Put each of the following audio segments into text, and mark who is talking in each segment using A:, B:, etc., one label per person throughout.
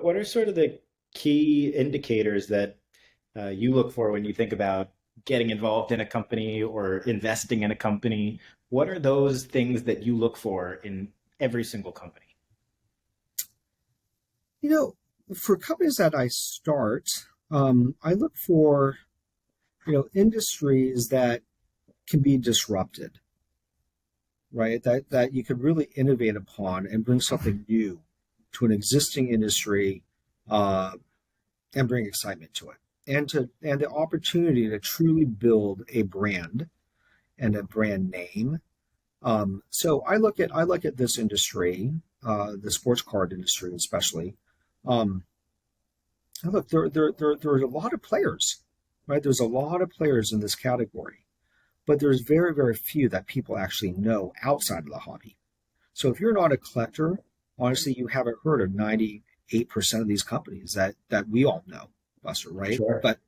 A: what are sort of the key indicators that you look for when you think about getting involved in a company or investing in a company? What are those things that you look for in every single company?
B: You know, for companies that I start, I look for, industries that can be disrupted, right? That you could really innovate upon and bring something new to an existing industry, uh, and bring excitement to it. And the opportunity to truly build a brand and a brand name. So I look at this industry, the sports card industry especially. Um, and look, there are a lot of players, right? There's a lot of players in this category, but there's very, very few that people actually know outside of the hobby. So if you're not a collector, honestly, you haven't heard of 98% of these companies that we all know, Buster, right?
A: Sure.
B: But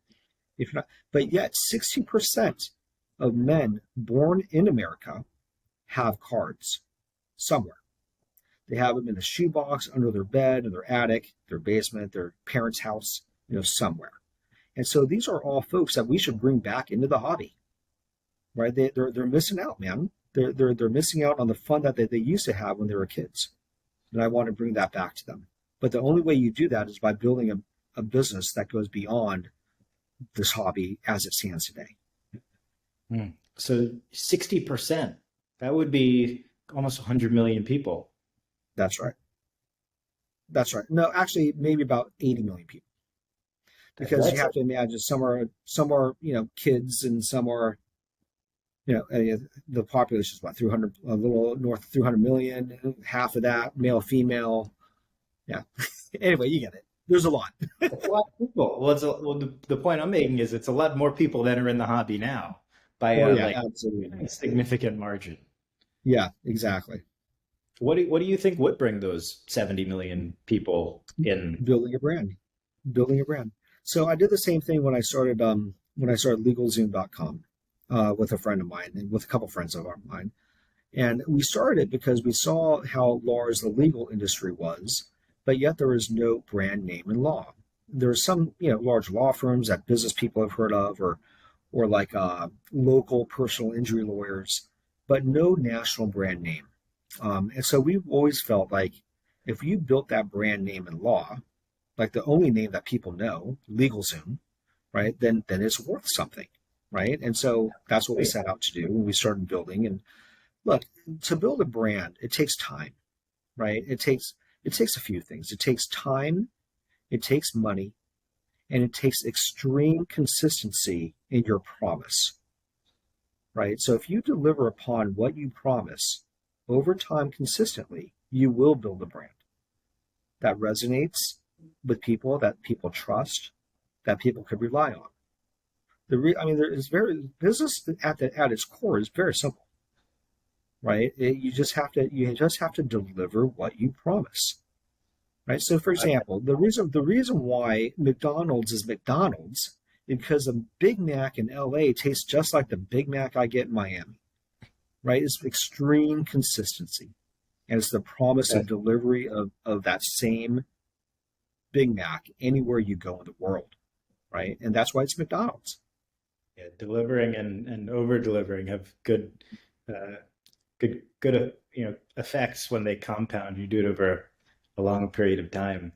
B: if not, but yet 60% of men born in America have cards somewhere. They have them in a shoebox, under their bed, in their attic, their basement, their parents' house, somewhere. And so these are all folks that we should bring back into the hobby, right? They're missing out, man. They're missing out on the fun that they used to have when they were kids. And I want to bring that back to them. But the only way you do that is by building a business that goes beyond this hobby as it stands today.
A: Hmm. So 60%, that would be almost 100 million people.
B: That's right. That's right. No, actually, maybe about 80 million people, because you
A: That's
B: have to imagine some are kids, and some are the population is what, 300, a little north of 300 million. Half of that male, female. Yeah. Anyway, you get it. There's a lot.
A: That's a lot of people. Well, the point I'm making is it's a lot more people that are in the hobby now by
B: Oh
A: a
B: yeah,
A: like
B: absolutely.
A: a significant margin.
B: Yeah, exactly.
A: What do you think would bring those 70 million people in?
B: Building a brand. Building a brand. So I did the same thing when I started LegalZoom.com, with a friend of mine and with a couple friends of mine. And we started it because we saw how large the legal industry was, but yet there was no brand name in law. There are some, large law firms that business people have heard of, or like local personal injury lawyers, but no national brand name. And so we've always felt like if you built that brand name in law, like the only name that people know, LegalZoom, right, then it's worth something, right? And so that's what we set out to do when we started building. And look, to build a brand, it takes time, right? It takes a few things. It takes time, it takes money, and it takes extreme consistency in your promise, right? So if you deliver upon what you promise over time consistently, you will build a brand that resonates with people, that people trust, that people could rely on. I mean, there is very business at its core is very simple, right? You just have to deliver what you promise, right? So, for example, the reason why McDonald's is McDonald's is because a Big Mac in LA tastes just like the Big Mac I get in Miami, right? It's extreme consistency, and it's the promise
A: Uh,
B: of delivery of that same Big Mac anywhere you go in the world, right? And that's why it's McDonald's.
A: yeah, delivering and over delivering have uh, good effects when they compound. You do it over a long period of time.